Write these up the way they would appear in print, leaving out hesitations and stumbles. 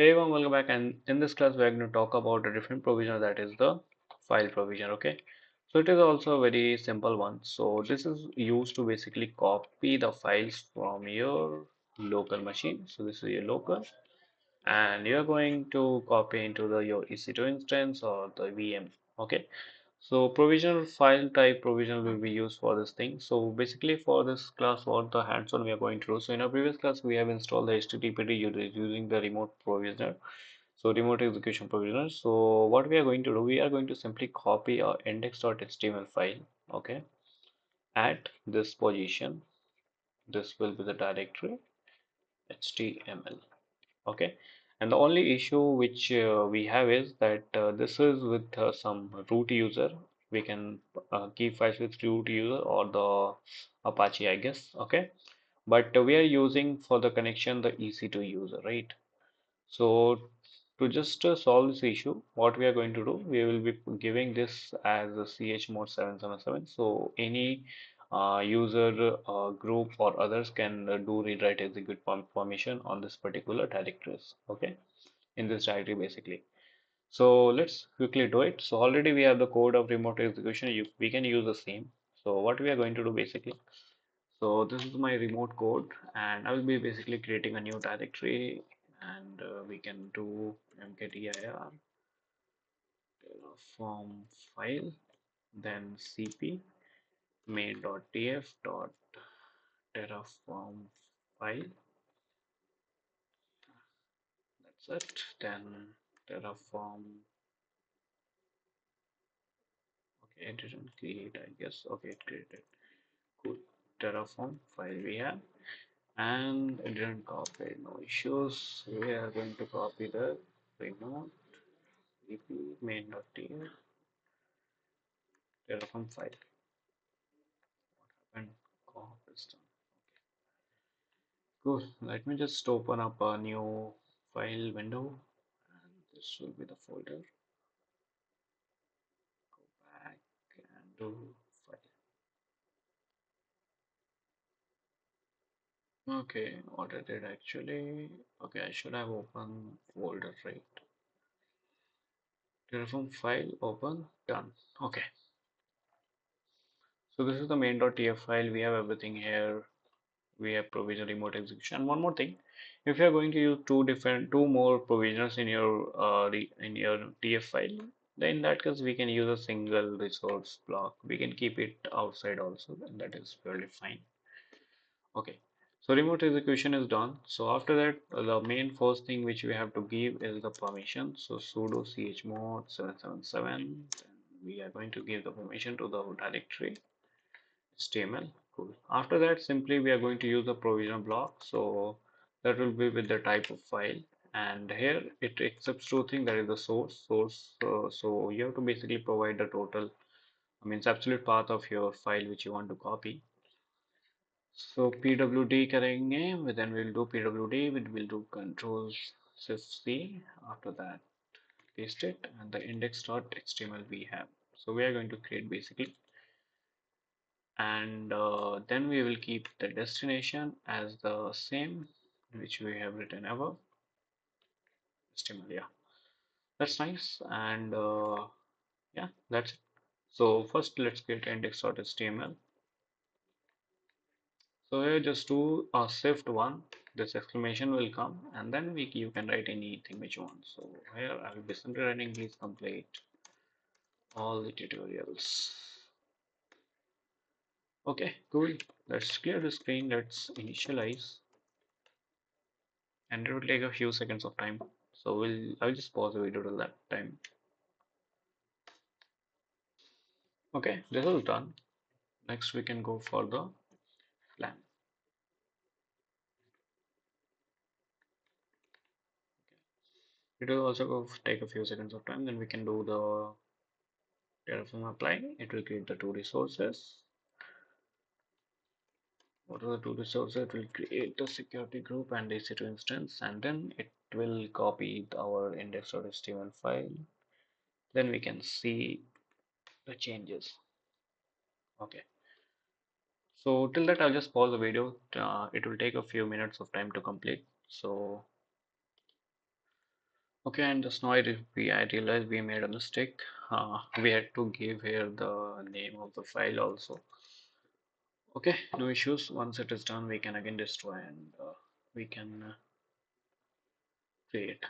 Hey everyone, welcome back. And in this class, we are going to talk about a different provision, that is the file provision. Okay, so it is also a very simple one. So this is used to basically copy the files from your local machine. So this is your local, and you're going to copy into the your EC2 instance or the VM. Okay, so provisional file type provision will be used for this thing. So basically for this class, what the hands-on we are going to do. So in our previous class, we have installed the HTTPD using the remote provisioner. So remote execution provisioner. So what we are going to do, we are going to simply copy our index.html file. Okay, at this position, this will be the directory HTML. Okay, and the only issue which we have is that this is with some root user. We can keep files with root user or the Apache, I guess. Okay, but we are using for the connection the EC2 user, right? So to just solve this issue, what we are going to do, we will be giving this as a chmod 777. So any user group or others can do read write execute permission on this particular directories. Okay, in this directory basically. So let's quickly do it. So already we have the code of remote execution. We can use the same. So what we are going to do basically. So this is my remote code, and I will be basically creating a new directory, and we can do mkdir terraform file, then cp main.tf dot terraform file. That's it. Then terraform. Okay, it didn't create, I guess. Okay, it created. Cool. Terraform file we have, and it didn't copy. No issues. We are going to copy the remote main.tf Terraform file and copy is done. Cool. Let me just open up a new file window, and this will be the folder. Go back and do file. Okay, what I did actually. Okay, I should have opened folder, right? Terraform file open, done. Okay, so this is the main.tf file. We have everything here. We have provision remote execution. And one more thing, if you are going to use two more provisioners in your in your TF file, then in that case we can use a single resource block. We can keep it outside also, and that is fairly fine. Okay, so remote execution is done. So after that, the main first thing which we have to give is the permission. So sudo chmod 777. We are going to give the permission to the directory HTML. Cool. After that, simply we are going to use the provisional block. So that will be with the type of file. And here it accepts two things, that is the source. So you have to basically provide the total, I mean, absolute path of your file which you want to copy. So pwd करेंगे, then we'll do pwd, we'll do control shift C. After that, paste it, and the index.html we have. So we are going to create basically, and then we will keep the destination as the same which we have written above. HTML, yeah, that's nice. And yeah, that's it. So first let's create index.html. So here just do a shift one, this exclamation will come, and then you can write anything which you want. So here I will be simply writing please complete all the tutorials. Okay, cool. Let's clear the screen, let's initialize, and it will take a few seconds of time. So I'll just pause the video till that time. Okay, this is done. Next we can go for the plan. It will also take a few seconds of time. Then we can do the Terraform apply. It will create the two resources. What are the two resources? It will create the security group and EC2 instance, and then it will copy our index.html file. Then we can see the changes. Okay. So till that, I'll just pause the video. It will take a few minutes of time to complete. So Okay, and just now I realized we made a mistake. We had to give here the name of the file also. Okay, no issues. Once it is done, we can again destroy and we can create.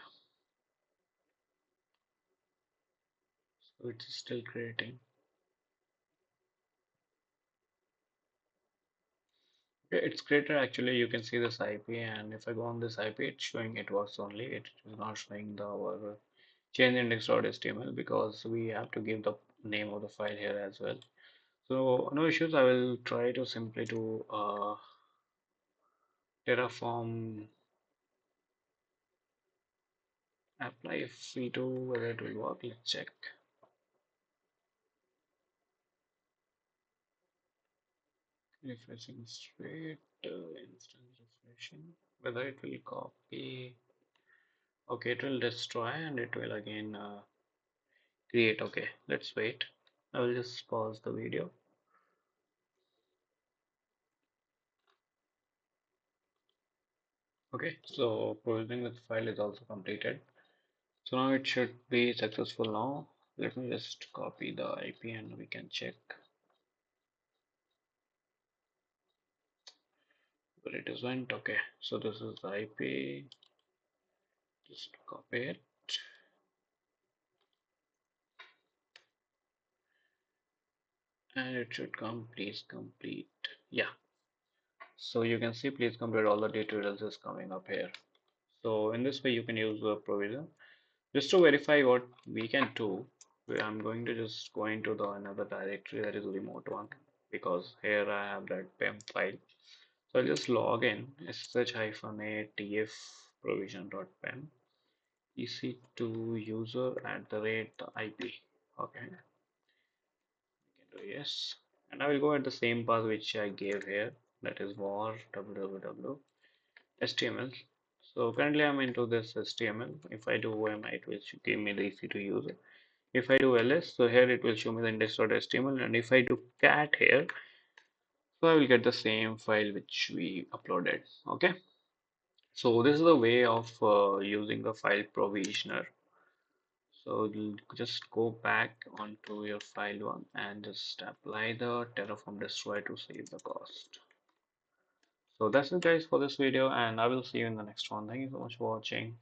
So it's still creating. Okay, it's created actually. You can see this IP, and if I go on this IP, it's showing it works only. It is not showing the our change index.html because we have to give the name of the file here as well. So no issues. I will try to simply do Terraform apply. If we do whether it will work, let's check. Refreshing straight, instance refreshing. Whether it will copy. Okay, it will destroy and it will again create. Okay, let's wait. I will just pause the video. Okay, so provisioning the file is also completed. So now it should be successful now. Let me just copy the IP and we can check where it is went. Okay, so this is the IP. Just copy it and it should come. Please complete. Yeah, so you can see please complete all the tutorials is coming up here. So in this way you can use the provision. Just to verify what we can do, I'm going to just go into the another directory that is remote one because here I have that PEM file. So I'll just log in sh-a tf provision.pem ec2 user at the rate IP. Okay, we can do yes. And I will go at the same path which I gave here, that is var www HTML. So currently I'm into this HTML. If I do OMI, it will give me the easy to use. If I do ls, so here it will show me the index.html, and if I do cat here, so I will get the same file which we uploaded. Okay, so this is the way of using the file provisioner. So just go back onto your file one and just apply the Terraform destroy to save the cost. So that's it guys for this video, and I will see you in the next one. Thank you so much for watching.